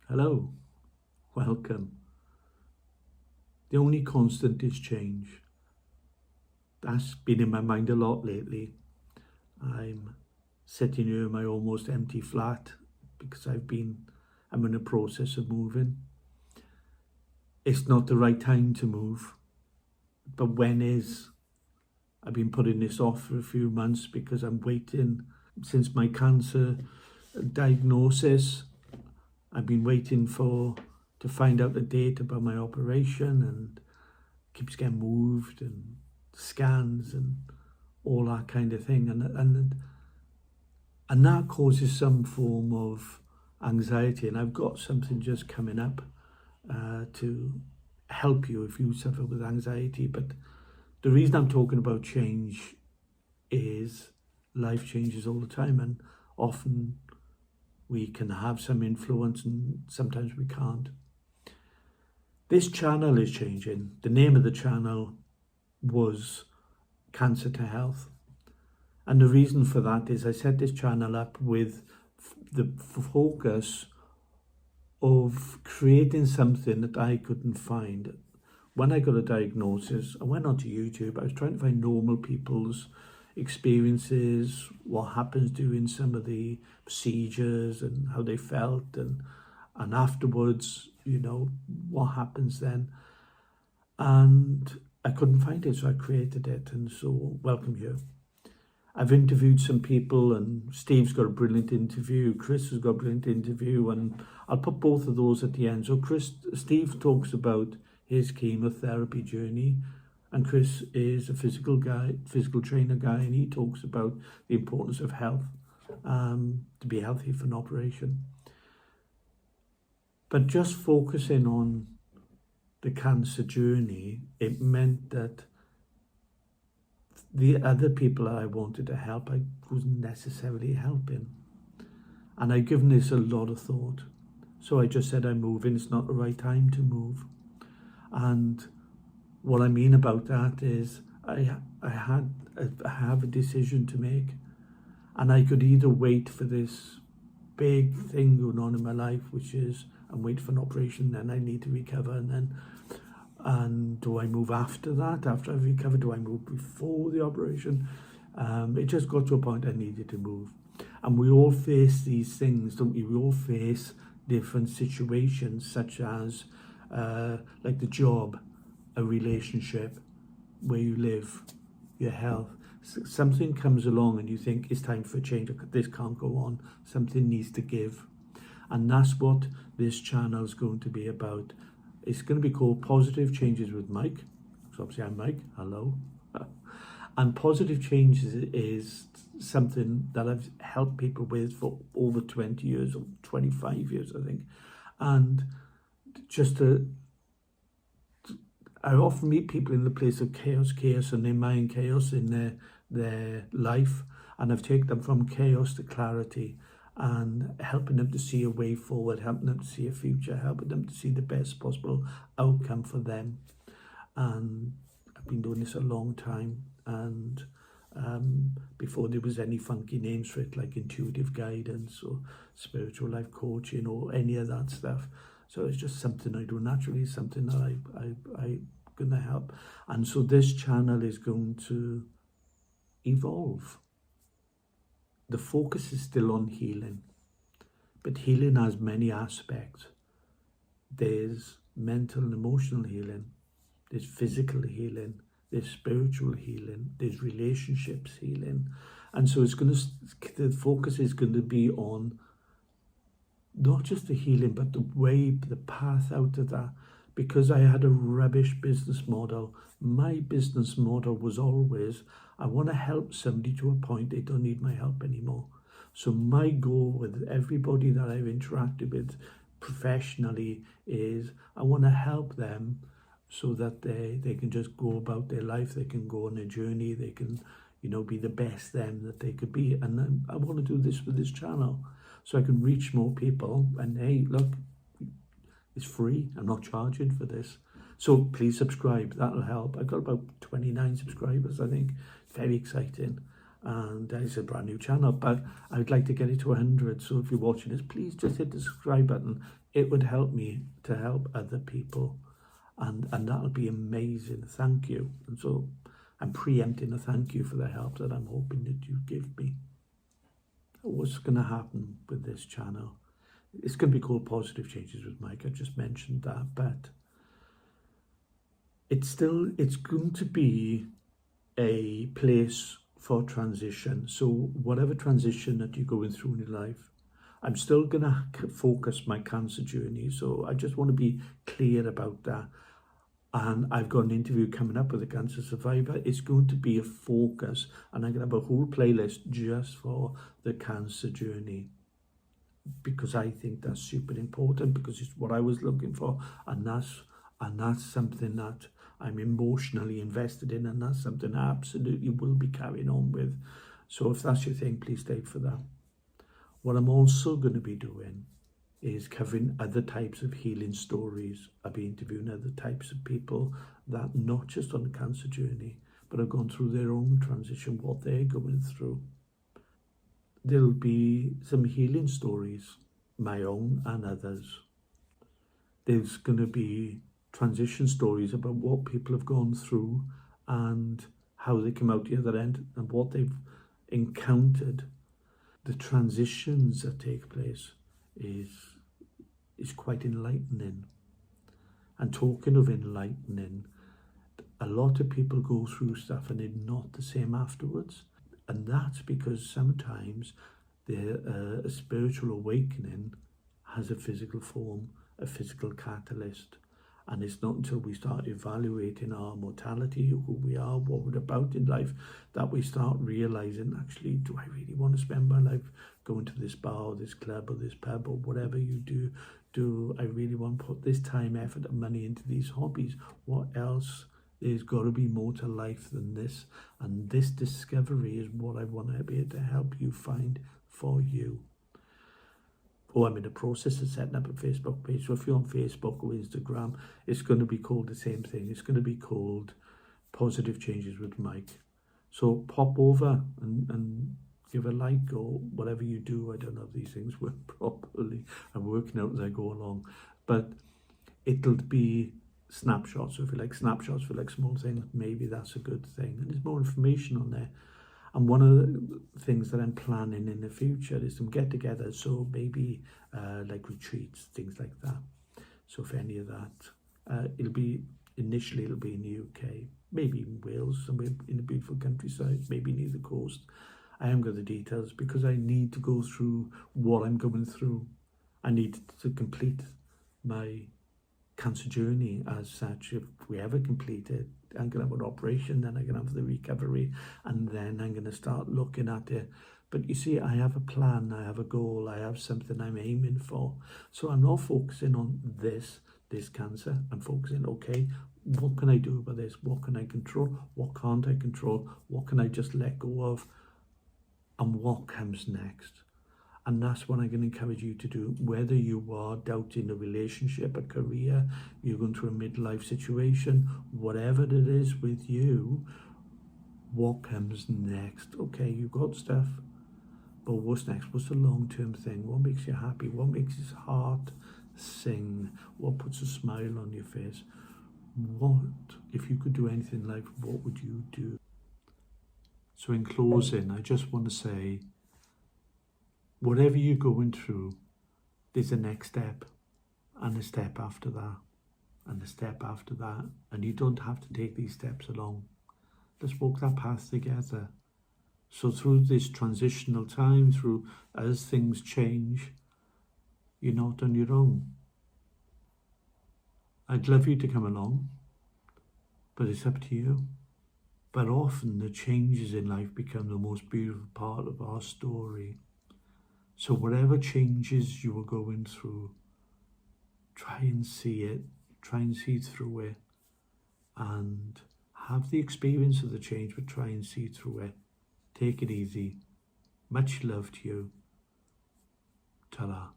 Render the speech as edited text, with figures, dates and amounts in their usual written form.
Hello, welcome. The only constant is change. That's been in my mind a lot lately. I'm sitting here in my almost empty flat because I'm in a process of moving. It's not the right time to move, but when is? I've been putting this off for a few months because I'm waiting since my cancer diagnosis. I've been waiting to find out the date about my operation, and keeps getting moved and scans and all that kind of thing, and that causes some form of anxiety. And I've got something just coming up to help you if you suffer with anxiety. But the reason I'm talking about change is life changes all the time, and often we can have some influence and sometimes we can't. This channel is changing. The name of the channel was Cancer to Health. And the reason for that is I set this channel up with the focus of creating something that I couldn't find. When I got a diagnosis, I went onto YouTube. I was trying to find normal people's experiences, what happens during some of the procedures and how they felt, and afterwards, what happens then. And I couldn't find it, so I created it. And so, welcome you. I've interviewed some people, and Steve's got a brilliant interview. Chris has got a brilliant interview, and I'll put both of those at the end. So Steve talks about his chemotherapy journey, and Chris is a physical trainer guy, and he talks about the importance of health, to be healthy for an operation. But just focusing on the cancer journey, it meant that the other people I wanted to help, I wasn't necessarily helping. And I've given this a lot of thought. So I just said I'm moving, it's not the right time to move. And what I mean about that is I have a decision to make. And I could either wait for this big thing going on in my life, which is I'm waiting for an operation, then I need to recover, and do I move after that? After I've recovered, do I move before the operation? It just got to a point I needed to move. And we all face these things, don't we? We all face different situations, such as like the job, a relationship, where you live, your health. Something comes along and you think it's time for a change. This can't go on. Something needs to give. And that's what this channel is going to be about. It's going to be called Positive Changes with Mike. So obviously I'm Mike, hello. And positive changes is something that I've helped people with for over 20 years, or 25 years, I think. And I often meet people in the place of chaos in their mind, chaos in their life. And I've taken them from chaos to clarity, and helping them to see a way forward, helping them to see a future, helping them to see the best possible outcome for them. And I've been doing this a long time, and before there was any funky names for it, like intuitive guidance or spiritual life coaching or any of that stuff. So it's just something I do naturally, something that I'm going to help. And so this channel is going to evolve. The focus is still on healing, but healing has many aspects. There's mental and emotional healing, there's physical healing, there's spiritual healing, there's relationships healing. And so the focus is going to be on not just the healing, but the path out of that. Because I had a rubbish business model, my business model was always, I want to help somebody to a point they don't need my help anymore. So my goal with everybody that I've interacted with professionally is I want to help them so that they can just go about their life, they can go on a journey, they can, be the best them that they could be. And then I want to do this with this channel so I can reach more people. And hey, look, it's free. I'm not charging for this. So please subscribe. That'll help. I've got about 29 subscribers, I think. Very exciting. and it's a brand new channel, but I'd like to get it to 100. So if you're watching this, please just hit the subscribe button. It would help me to help other people, and that'll be amazing. Thank you. And so I'm preempting a thank you for the help that I'm hoping that you give me. What's going to happen with this channel? It's going to be called Positive Changes with Mike. I just mentioned that, but it's going to be a place for transition. So whatever transition that you're going through in your life, I'm still going to focus my cancer journey. So I just want to be clear about that. And I've got an interview coming up with a cancer survivor. It's going to be a focus, and I'm going to have a whole playlist just for the cancer journey, because I think that's super important, because it's what I was looking for, and that's something that I'm emotionally invested in, and that's something I absolutely will be carrying on with. So if that's your thing, please stay for that. What I'm also going to be doing is covering other types of healing stories. I'll be interviewing other types of people that not just on the cancer journey, but have gone through their own transition, what they're going through. There'll be some healing stories, my own and others. There's going to be transition stories about what people have gone through and how they come out the other end and what they've encountered. The transitions that take place is quite enlightening. And talking of enlightening, a lot of people go through stuff and they're not the same afterwards. And that's because sometimes a spiritual awakening has a physical form, a physical catalyst. And it's not until we start evaluating our mortality, who we are, what we're about in life, that we start realizing, actually, do I really want to spend my life going to this bar or this club or this pub or whatever you do? Do I really want to put this time, effort and money into these hobbies? What else? There's got to be more to life than this. And this discovery is what I want to be able to help you find for you. Oh, I'm in the process of setting up a Facebook page. So if you're on Facebook or Instagram, it's going to be called the same thing. It's going to be called Positive Changes with Mike. So pop over and give a like or whatever you do. I don't know if these things work properly. I'm working out as I go along. But it'll be snapshots. So if you like snapshots for like small things, maybe that's a good thing. And there's more information on there. And one of the things that I'm planning in the future is some get-togethers, so maybe like retreats, things like that. So if any of that, it'll be in the UK, maybe in Wales, somewhere in the beautiful countryside, maybe near the coast. I haven't got the details because I need to go through what I'm going through. I need to complete my cancer journey as such. If we ever complete it, I'm going to have an operation, then I'm going to have the recovery, and then I'm going to start looking at it. But you see, I have a plan, I have a goal, I have something I'm aiming for. So I'm not focusing on this cancer. I'm focusing, okay, what can I do about this? What can I control? What can't I control? What can I just let go of? And what comes next? And that's what I'm going to encourage you to do. Whether you are doubting a relationship, a career, you're going through a midlife situation, whatever it is with you, what comes next? Okay, you've got stuff, but what's next? What's the long-term thing? What makes you happy? What makes your heart sing? What puts a smile on your face? What, if you could do anything in life, what would you do? So in closing, I just want to say, whatever you're going through, there's a next step, and a step after that, and a step after that. And you don't have to take these steps alone. Let's walk that path together. So through this transitional time, through as things change, you're not on your own. I'd love you to come along, but it's up to you. But often the changes in life become the most beautiful part of our story. So whatever changes you are going through, try and see it, try and see through it, and have the experience of the change, but try and see through it. Take it easy. Much love to you. Ta-ra.